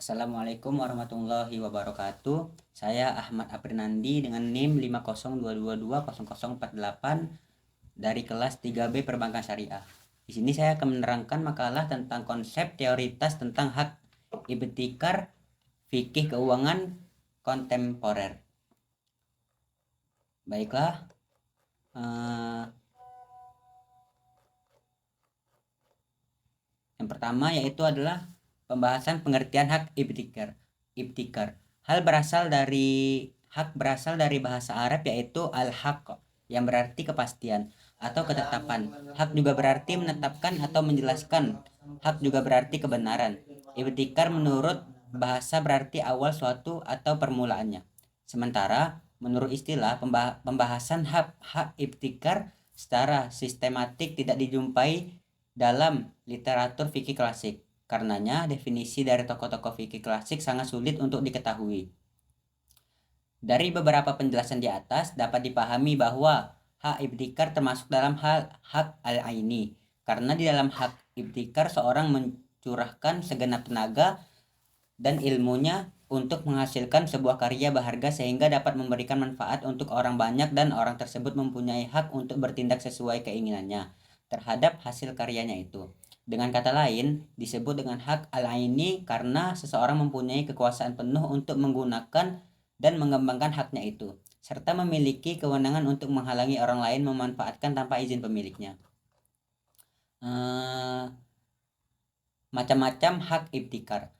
Assalamualaikum warahmatullahi wabarakatuh. Saya Ahmad Aprinandi dengan NIM 502220048 dari kelas 3B Perbankan Syariah. Di sini saya akan menerangkan makalah tentang konsep teoritas tentang hak ibtikar fikih keuangan kontemporer. Baiklah, yang pertama yaitu adalah pembahasan pengertian hak ibtikar. Hak berasal dari bahasa Arab yaitu al-haq yang berarti kepastian atau ketetapan. Hak juga berarti menetapkan atau menjelaskan. Hak juga berarti kebenaran. Ibtikar menurut bahasa berarti awal suatu atau permulaannya. Sementara menurut istilah pembahasan hak ibtikar secara sistematik tidak dijumpai dalam literatur fikih klasik. Karenanya, definisi dari tokoh-tokoh fikih klasik sangat sulit untuk diketahui. Dari beberapa penjelasan di atas dapat dipahami bahwa hak ibtikar termasuk dalam hak al-aini. Karena di dalam hak ibtikar seorang mencurahkan segenap tenaga dan ilmunya untuk menghasilkan sebuah karya berharga sehingga dapat memberikan manfaat untuk orang banyak dan orang tersebut mempunyai hak untuk bertindak sesuai keinginannya terhadap hasil karyanya itu. Dengan kata lain, disebut dengan hak al-aini karena seseorang mempunyai kekuasaan penuh untuk menggunakan dan mengembangkan haknya itu, serta memiliki kewenangan untuk menghalangi orang lain memanfaatkan tanpa izin pemiliknya. Macam-macam hak ibtikar.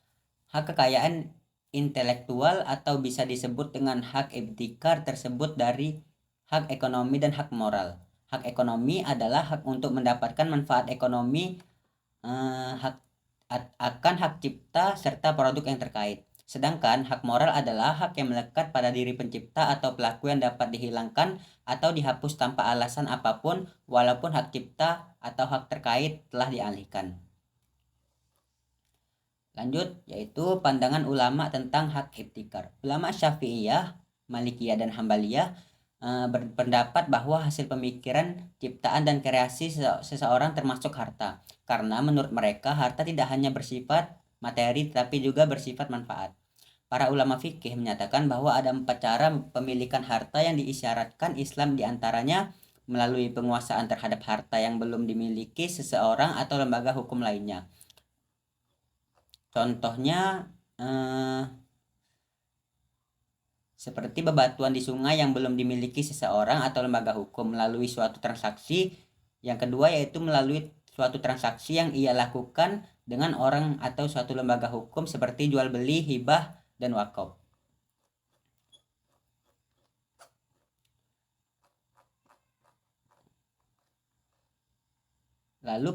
Hak kekayaan intelektual atau bisa disebut dengan hak ibtikar tersebut dari hak ekonomi dan hak moral. Hak ekonomi adalah hak untuk mendapatkan manfaat ekonomi akan hak cipta serta produk yang terkait. Sedangkan hak moral adalah hak yang melekat pada diri pencipta atau pelaku yang dapat dihilangkan atau dihapus tanpa alasan apapun walaupun hak cipta atau hak terkait telah dialihkan. Lanjut, yaitu pandangan ulama tentang hak ibtikar. Ulama Syafi'iyah, Malikiyah, dan Hambaliyah berpendapat bahwa hasil pemikiran, ciptaan, dan kreasi seseorang termasuk harta. Karena menurut mereka harta tidak hanya bersifat materi tetapi juga bersifat manfaat. Para ulama fikih menyatakan bahwa ada 4 cara pemilikan harta yang diisyaratkan Islam diantaranya melalui penguasaan terhadap harta yang belum dimiliki seseorang atau lembaga hukum lainnya. Contohnya seperti bebatuan di sungai yang belum dimiliki seseorang atau lembaga hukum melalui suatu transaksi. Yang kedua yaitu melalui suatu transaksi yang ia lakukan dengan orang atau suatu lembaga hukum seperti jual beli, hibah, dan wakaf. Lalu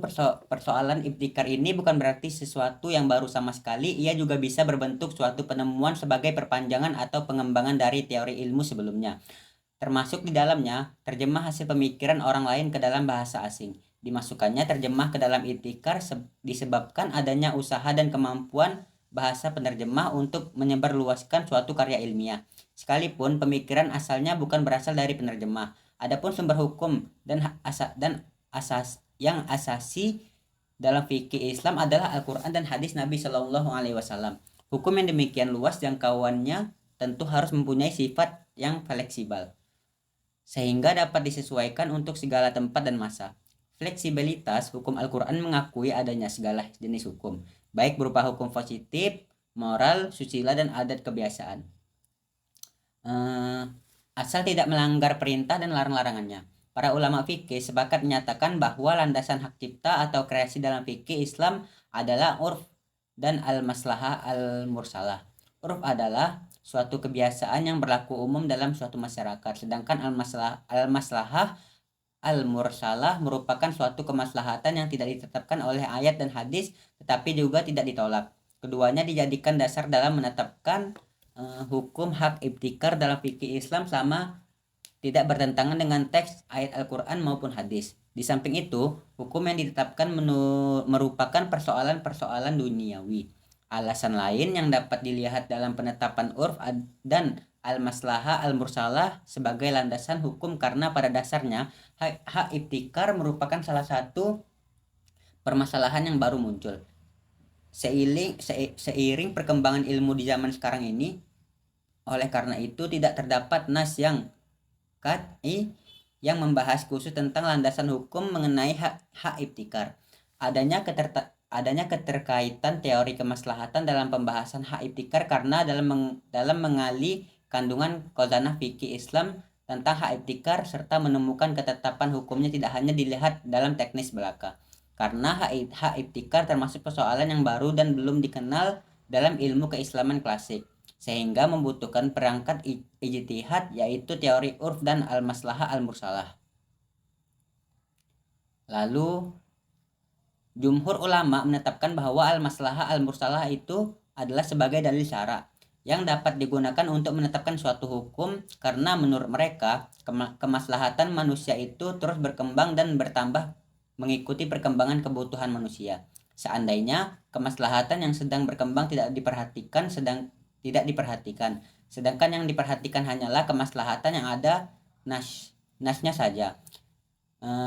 persoalan ibtikar ini bukan berarti sesuatu yang baru sama sekali, ia juga bisa berbentuk suatu penemuan sebagai perpanjangan atau pengembangan dari teori ilmu sebelumnya. Termasuk di dalamnya terjemah hasil pemikiran orang lain ke dalam bahasa asing. Dimasukkannya terjemah ke dalam ibtikar disebabkan adanya usaha dan kemampuan bahasa penerjemah untuk menyebarluaskan suatu karya ilmiah. Sekalipun pemikiran asalnya bukan berasal dari penerjemah. Adapun sumber hukum dan asas yang asasi dalam fikih Islam adalah Al-Quran dan hadis Nabi Shallallahu Alaihi Wasallam. Hukum yang demikian luas jangkauannya tentu harus mempunyai sifat yang fleksibel, sehingga dapat disesuaikan untuk segala tempat dan masa. Fleksibilitas hukum Al-Quran mengakui adanya segala jenis hukum, baik berupa hukum positif, moral, susila, dan adat kebiasaan. Asal tidak melanggar perintah dan larang-larangannya. Para ulama fikih sepakat menyatakan bahwa landasan hak cipta atau kreasi dalam fikih Islam adalah urf dan al-maslahah al-mursalah. Urf adalah suatu kebiasaan yang berlaku umum dalam suatu masyarakat, sedangkan al-maslahah al-mursalah merupakan suatu kemaslahatan yang tidak ditetapkan oleh ayat dan hadis tetapi juga tidak ditolak. Keduanya dijadikan dasar dalam menetapkan hukum hak ibtikar dalam fikih Islam selama tidak bertentangan dengan teks ayat Al-Quran maupun hadis. Di samping itu, hukum yang ditetapkan merupakan persoalan-persoalan duniawi. Alasan lain yang dapat dilihat dalam penetapan urf dan al-maslahah al-mursalah sebagai landasan hukum karena pada dasarnya hak ibtikar merupakan salah satu permasalahan yang baru muncul. Seiring perkembangan ilmu di zaman sekarang ini, oleh karena itu tidak terdapat nas yang qat'i yang membahas khusus tentang landasan hukum mengenai hak ibtikar. Adanya keterkaitan teori kemaslahatan dalam pembahasan hak ibtikar karena dalam mengali kandungan khazanah fikih Islam tentang hak ibtikar serta menemukan ketetapan hukumnya tidak hanya dilihat dalam teknis belaka. Karena hak ibtikar termasuk persoalan yang baru dan belum dikenal dalam ilmu keislaman klasik, sehingga membutuhkan perangkat ijtihad yaitu teori urf dan al-maslahah al-mursalah. Lalu jumhur ulama menetapkan bahwa al-maslahah al-mursalah itu adalah sebagai dalil syara yang dapat digunakan untuk menetapkan suatu hukum karena menurut mereka kemaslahatan manusia itu terus berkembang dan bertambah mengikuti perkembangan kebutuhan manusia. Seandainya kemaslahatan yang sedang berkembang tidak diperhatikan, sedangkan yang diperhatikan hanyalah kemaslahatan yang ada nasnya saja.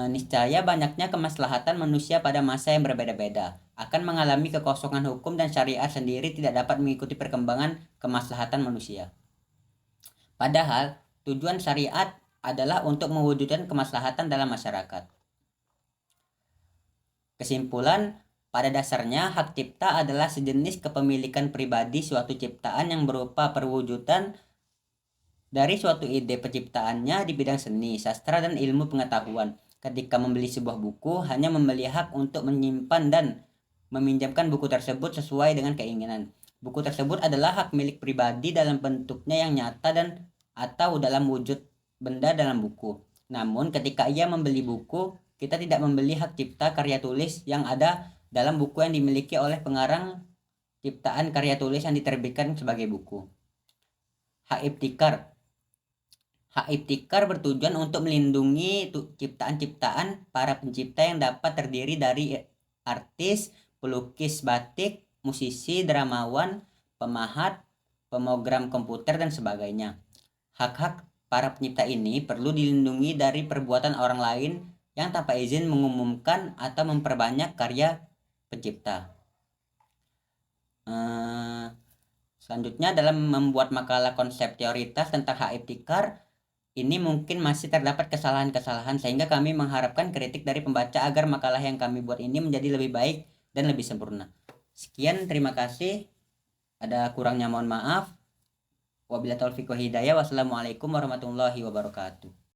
Niscaya banyaknya kemaslahatan manusia pada masa yang berbeda-beda akan mengalami kekosongan hukum dan syariat sendiri tidak dapat mengikuti perkembangan kemaslahatan manusia. Padahal tujuan syariat adalah untuk mewujudkan kemaslahatan dalam masyarakat. Kesimpulan, pada dasarnya hak cipta adalah sejenis kepemilikan pribadi suatu ciptaan yang berupa perwujudan dari suatu ide penciptaannya di bidang seni, sastra, dan ilmu pengetahuan. Ketika membeli sebuah buku, hanya membeli hak untuk menyimpan dan meminjamkan buku tersebut sesuai dengan keinginan. Buku tersebut adalah hak milik pribadi dalam bentuknya yang nyata dan atau dalam wujud benda dalam buku. Namun ketika ia membeli buku, kita tidak membeli hak cipta karya tulis yang ada dalam buku yang dimiliki oleh pengarang ciptaan karya tulis yang diterbitkan sebagai buku. Hak ibtikar. Hak ibtikar bertujuan untuk melindungi ciptaan-ciptaan para pencipta yang dapat terdiri dari artis, pelukis batik, musisi, dramawan, pemahat, pemrogram komputer, dan sebagainya. Hak-hak para pencipta ini perlu dilindungi dari perbuatan orang lain yang tanpa izin mengumumkan atau memperbanyak karya pencipta. Selanjutnya, dalam membuat makalah konsep teoritas tentang hak ibtikar, ini mungkin masih terdapat kesalahan-kesalahan sehingga kami mengharapkan kritik dari pembaca agar makalah yang kami buat ini menjadi lebih baik dan lebih sempurna. Sekian, terima kasih. Ada kurangnya mohon maaf. Wabillahi taufiq wal hidayah. Wassalamualaikum warahmatullahi wabarakatuh.